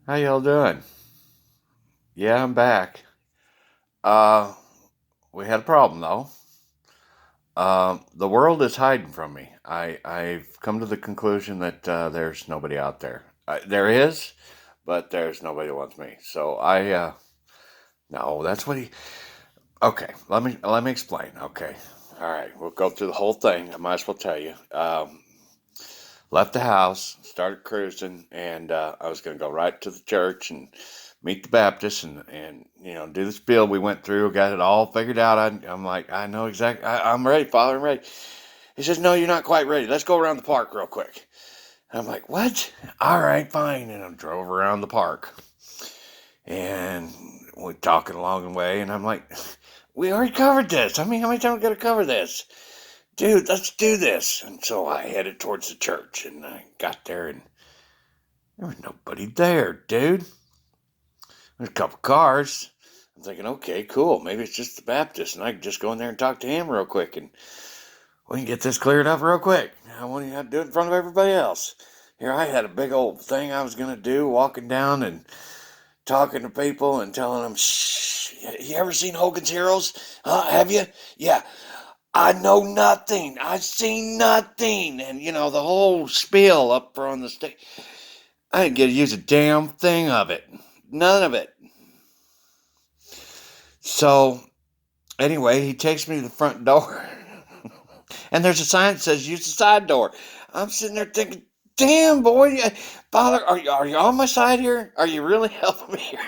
How y'all doing? Yeah, I'm back. Uh, we had a problem though. The world is hiding from me. I've come to the conclusion that there's nobody out there. There is, but there's nobody that wants me. So no, that's what he. Okay, let me explain. Okay, all right, we'll go through the whole thing. I might as well tell you. Left the house, started cruising, and I was going to go right to the church and meet the Baptists and do the spiel we went through, got it all figured out. I'm like, I know exactly. I'm ready, Father. I'm ready. He says, No, you're not quite ready. Let's go around the park real quick. And I'm like, What? All right, fine. And I drove around the park and we're talking along the way, and I'm like, We already covered this. I mean, how many times we got to cover this? Dude, let's do this. And so I headed towards the church, and I got there, and there was nobody there, dude. There's a couple cars. I'm thinking, okay, cool. Maybe it's just the Baptist, and I can just go in there and talk to him real quick, and we can get this cleared up real quick. I won't even have to do it in front of everybody else. Here, I had a big old thing I was going to do, walking down and talking to people and telling them, shh, you ever seen Hogan's Heroes? Have you? Yeah. I know nothing. I've seen nothing. And, the whole spiel up on the stage. I didn't get to use a damn thing of it. None of it. So, anyway, he takes me to the front door. And there's a sign that says use the side door. I'm sitting there thinking, damn, boy. Father, are you on my side here? Are you really helping me here?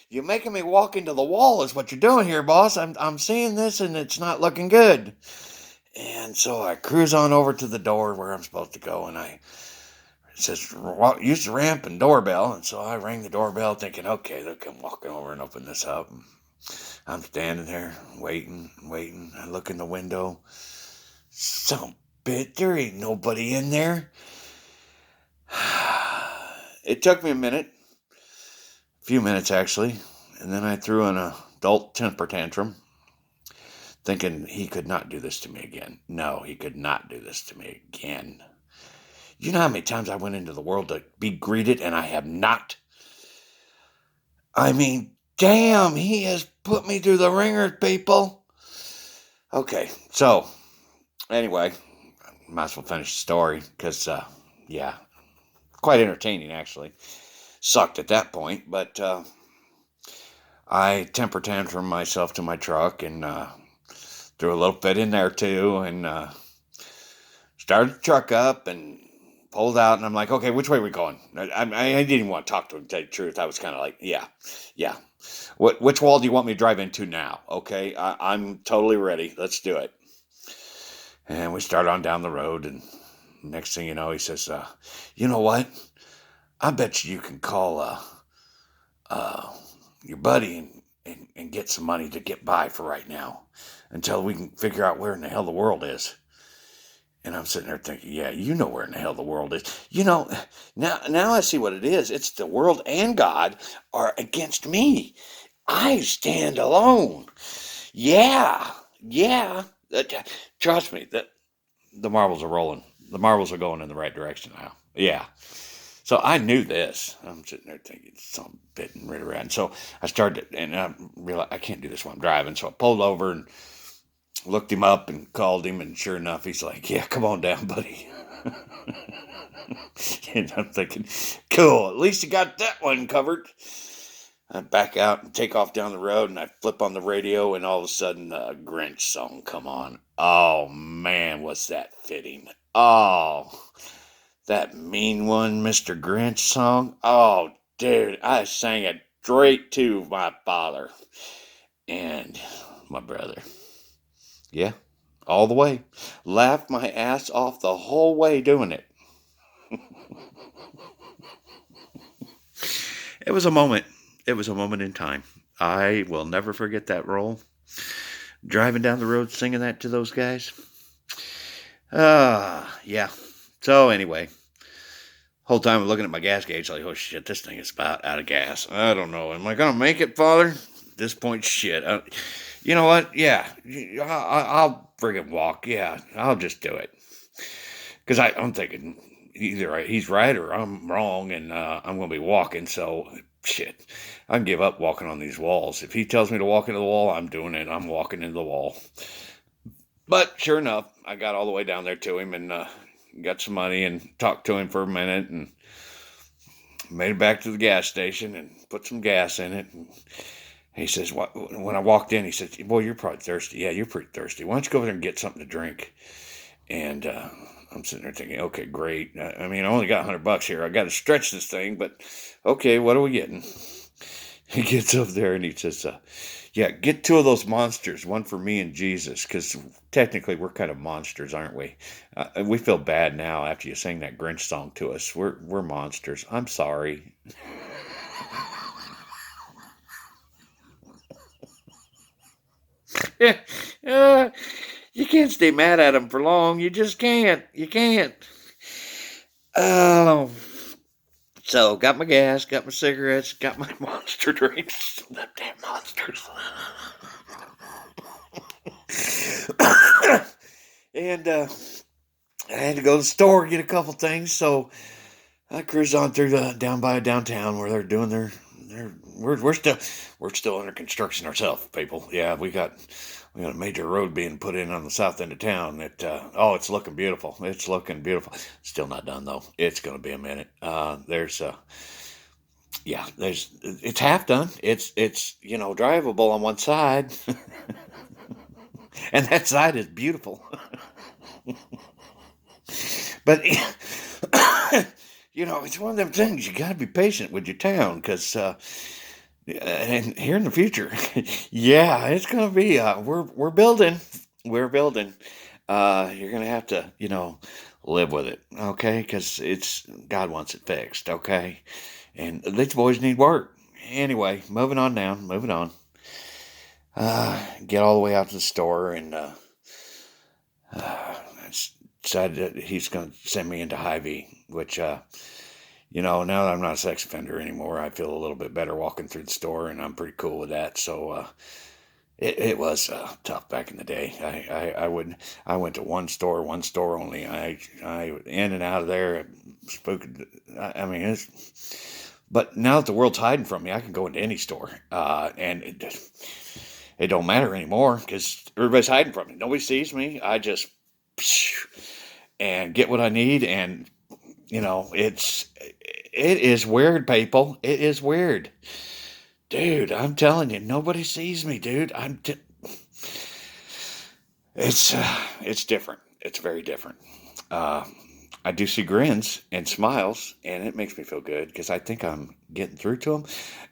You're making me walk into the wall is what you're doing here, boss. I'm seeing this and it's not looking good. And so I cruise on over to the door where I'm supposed to go, and it says use the ramp and doorbell. And so I rang the doorbell, thinking, okay, they'll come walking over and open this up. And I'm standing there waiting, waiting. I look in the window. Some bit, there ain't nobody in there. It took me a minute, a few minutes actually, and then I threw an adult temper tantrum, thinking he could not do this to me again. No, he could not do this to me again. You know how many times I went into the world to be greeted and I have not? I mean, damn, he has put me through the ringer, people. Okay, so anyway, might as well finish the story because, yeah, quite entertaining actually. Sucked at that point, but I temper tantrum myself to my truck and threw a little fit in there too, and started the truck up and pulled out, and I'm like, okay, which way are we going? I didn't even want to talk to him, to tell you the truth. I was kind of like, yeah. Which wall do you want me to drive into now? Okay, I'm totally ready. Let's do it. And we start on down the road, and next thing you know, he says, you know what? I bet you can call uh, your buddy and get some money to get by for right now until we can figure out where in the hell the world is. And I'm sitting there thinking, yeah, you know where in the hell the world is. Now I see what it is. It's the world and God are against me. I stand alone. Yeah, yeah. Trust me, that the marbles are rolling. The marbles are going in the right direction now. Yeah. So I knew this. I'm sitting there thinking some bitten right around. So I started, and I realized I can't do this while I'm driving. So I pulled over and looked him up and called him, and sure enough, he's like, "Yeah, come on down, buddy." And I'm thinking, "Cool, at least you got that one covered." I back out and take off down the road, and I flip on the radio, and all of a sudden, the Grinch song come on. Oh man, was that fitting? Oh, that mean one, Mr. Grinch song. Oh, dude, I sang it straight to my father and my brother. Yeah, all the way. Laughed my ass off the whole way doing it. It was a moment. It was a moment in time. I will never forget that role. Driving down the road singing that to those guys. Yeah. So anyway, whole time I'm looking at my gas gauge like, oh shit, this thing is about out of gas. I don't know. Am I gonna make it, Father? At this point, shit. You know what? Yeah, I'll friggin' walk. Yeah, I'll just do it. Because I'm thinking, either he's right or I'm wrong, and I'm going to be walking. So shit, I can give up walking on these walls. If he tells me to walk into the wall, I'm doing it. I'm walking into the wall. But sure enough, I got all the way down there to him and got some money and talked to him for a minute and made it back to the gas station and put some gas in it. And he says, when I walked in, he said, "Boy, you're probably thirsty." "Yeah, you're pretty thirsty. Why don't you go over there and get something to drink?" And I'm sitting there thinking, okay, great. I mean, I only got $100 here. I got to stretch this thing, but okay, what are we getting? He gets up there and he says, "Yeah, get 2 of those monsters, one for me and Jesus, because technically we're kind of monsters, aren't we? We feel bad now after you sang that Grinch song to us. We're monsters. I'm sorry." uh, you can't stay mad at him for long. You just can't. You can't. Oh. So got my gas, got my cigarettes, got my monster drinks. Them damn monsters. And I had to go to the store get a couple things, so I cruised on through down by downtown where they're doing their we're still under construction ourselves, people. Yeah, we got a major road being put in on the south end of town. It's looking beautiful. It's looking beautiful. Still not done though. It's going to be a minute. It's half done. It's drivable on one side, and that side is beautiful. But it's one of them things you got to be patient with your town because and here in the future, yeah, it's gonna be. We're building. We're building. You're gonna have to live with it, okay? Because it's God wants it fixed, okay? And these boys need work. Anyway, moving on now. Moving on. Get all the way out to the store and decided that he's going to send me into Hy-Vee, which, now that I'm not a sex offender anymore, I feel a little bit better walking through the store, and I'm pretty cool with that. So it was tough back in the day. I went to one store only. I in and out of there, spoke. I mean, but now that the world's hiding from me, I can go into any store, and it don't matter anymore because everybody's hiding from me. Nobody sees me. I just and get what I need, and it is weird, people. It is weird, dude. I'm telling you, nobody sees me, dude. It's different. It's very different. Uh, I do see grins and smiles, and it makes me feel good because I think I'm getting through to them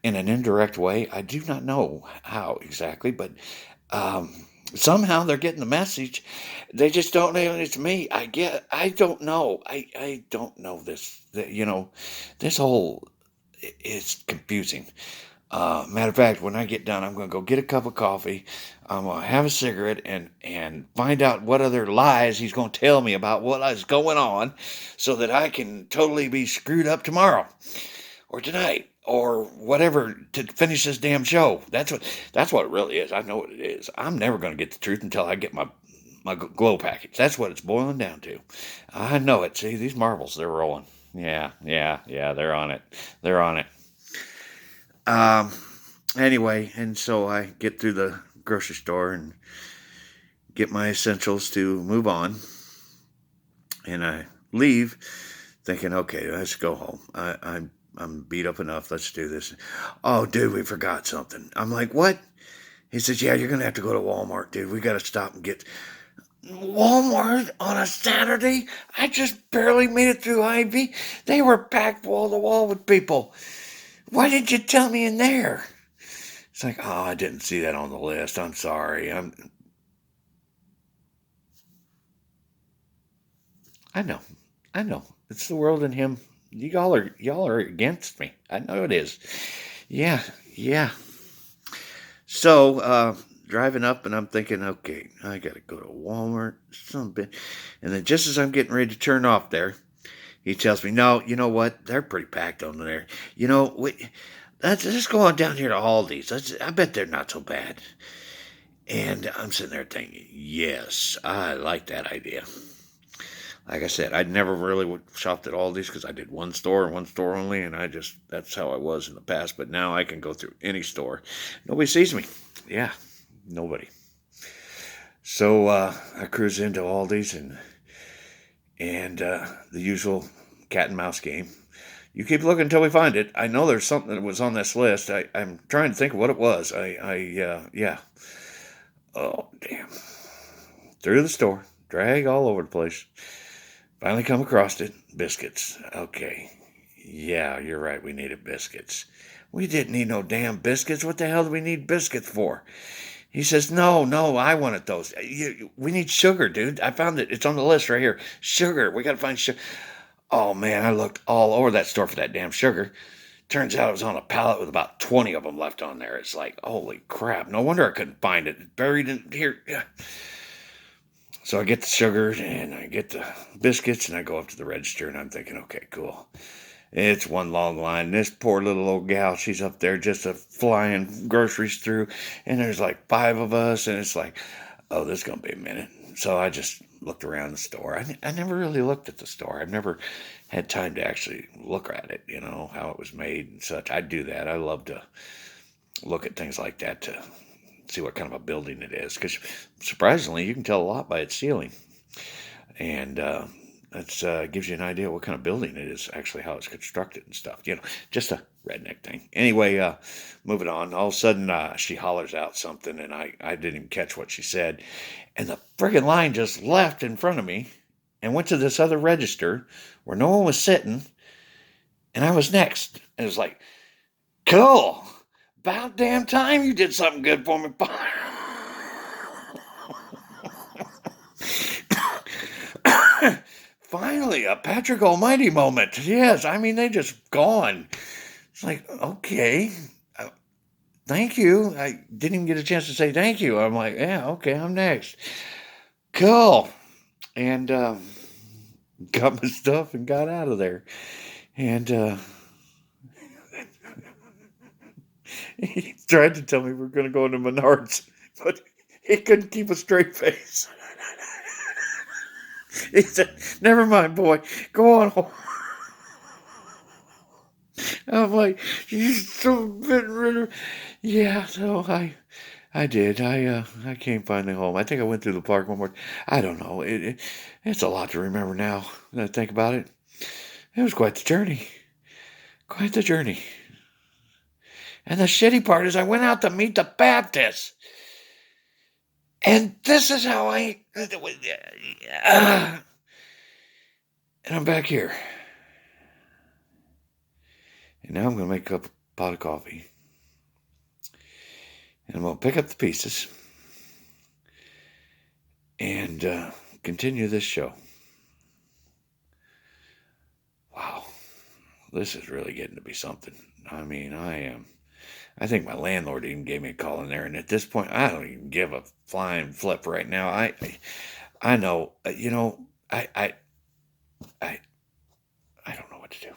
in an indirect way. I do not know how exactly, but um, somehow they're getting the message. They just don't know it's me. I don't know. I don't know this. This whole is confusing. Matter of fact, when I get done, I'm going to go get a cup of coffee. I'm going to have a cigarette and find out what other lies he's going to tell me about what is going on so that I can totally be screwed up tomorrow or tonight or whatever to finish this damn show. That's what it really is. I know what it is. I'm never going to get the truth until I get my glow package. That's what it's boiling down to. I know it. See, these marbles, they're rolling. Yeah, they're on it. They're on it. Um, anyway, and so I get through the grocery store and get my essentials to move on, and I leave, thinking, okay, let's go home. I'm beat up enough. Let's do this. Oh, dude, we forgot something. I'm like, what? He says, yeah, you're gonna have to go to Walmart, dude. We got to stop and get Walmart on a Saturday. I just barely made it through Hy-Vee. They were packed wall to wall with people. Why didn't you tell me in there? It's like, oh, I didn't see that on the list. I'm sorry. I know. I know. It's the world and him. Y'all are against me. I know it is. Yeah, yeah. So, driving up and I'm thinking, okay, I gotta go to Walmart, some bit. And then just as I'm getting ready to turn off there, he tells me, no, you know what? They're pretty packed on there. Let's go on down here to Aldi's. I bet they're not so bad. And I'm sitting there thinking, yes, I like that idea. like I said, I'd never really shopped at Aldi's because I did one store and one store only, and that's how I was in the past. But now I can go through any store. Nobody sees me. Yeah, nobody. So I cruise into Aldi's and the usual cat and mouse game. You keep looking until we find it. I know there's something that was on this list. I'm trying to think of what it was. Yeah. Oh, damn. Through the store, drag all over the place. Finally come across it. Biscuits. Okay. Yeah, you're right. We needed biscuits. We didn't need no damn biscuits. What the hell do we need biscuits for? He says, no, I wanted those. We need sugar, dude. I found it. It's on the list right here. Sugar. We got to find sugar. Oh, man, I looked all over that store for that damn sugar. Turns out it was on a pallet with about 20 of them left on there. It's like, holy crap. No wonder I couldn't find it. It's buried in here. So I get the sugar and I get the biscuits and I go up to the register and I'm thinking, okay, cool. It's one long line. This poor little old gal, she's up there just flying groceries through. And there's like 5 of us. And it's like, oh, this is going to be a minute. So I just looked around the store. I never really looked at the store. I've never had time to actually look at it, how it was made and such. I do that. I love to look at things like that to see what kind of a building it is. Because surprisingly, you can tell a lot by its ceiling. And that gives you an idea what kind of building it is, actually how it's constructed and stuff. Just a redneck thing. Anyway, moving on. All of a sudden, she hollers out something, and I didn't even catch what she said. And the friggin' line just left in front of me and went to this other register where no one was sitting, and I was next. And it was like, cool. About damn time you did something good for me. Finally, a Patrick Almighty moment. Yes, I mean, they just gone. It's like, okay, thank you. I didn't even get a chance to say thank you. I'm like, yeah, okay, I'm next. Cool. And got my stuff and got out of there. And he tried to tell me we're going to go into Menards, but he couldn't keep a straight face. He said, never mind, boy. Go on home. I'm like, you so been rid of. Yeah, so I did. I came finally home. I think I went through the park one more. I don't know. It's a lot to remember now that I think about it. It was quite the journey. Quite the journey. And the shitty part is I went out to meet the Baptists. And this is how and I'm back here. And now I'm going to make up a pot of coffee. And I'm going to pick up the pieces and continue this show. Wow. This is really getting to be something. I mean, I think my landlord even gave me a call in there. And at this point, I don't even give a flying flip right now. I know, I don't know what to do.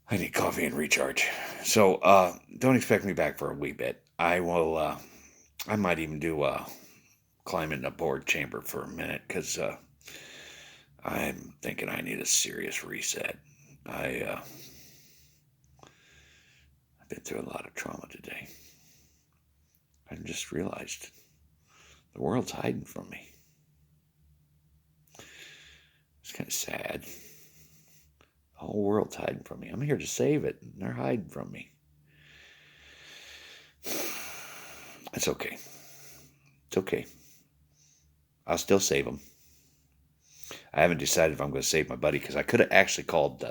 I need coffee and recharge. So don't expect me back for a wee bit. I might even do climb in the board chamber for a minute because I'm thinking I need a serious reset. I've been through a lot of trauma today. I just realized the world's hiding from me. It's kind of sad. The whole world's hiding from me. I'm here to save it, and they're hiding from me. It's okay. It's okay. I'll still save them. I haven't decided if I'm going to save my buddy because I could have actually called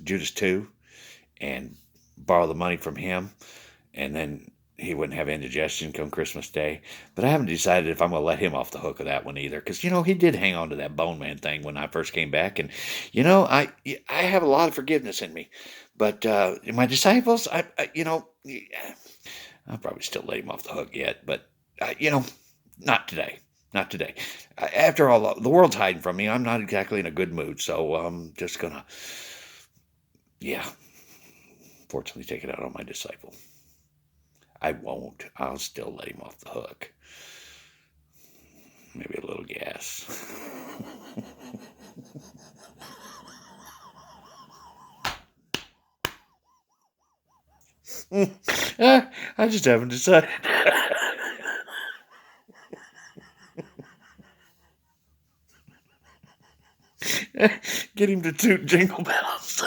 Judas 2 and borrow the money from him, and then he wouldn't have indigestion come Christmas Day. But I haven't decided if I'm going to let him off the hook of that one either. Because, he did hang on to that Bone Man thing when I first came back. And, I have a lot of forgiveness in me. But my disciples, I'll probably still let him off the hook yet. But, not today. Not today. After all, the world's hiding from me. I'm not exactly in a good mood. So I'm just going to, fortunately take it out on my disciple. I won't. I'll still let him off the hook. maybe a little gas. I just haven't decided. Get him to toot jingle bells.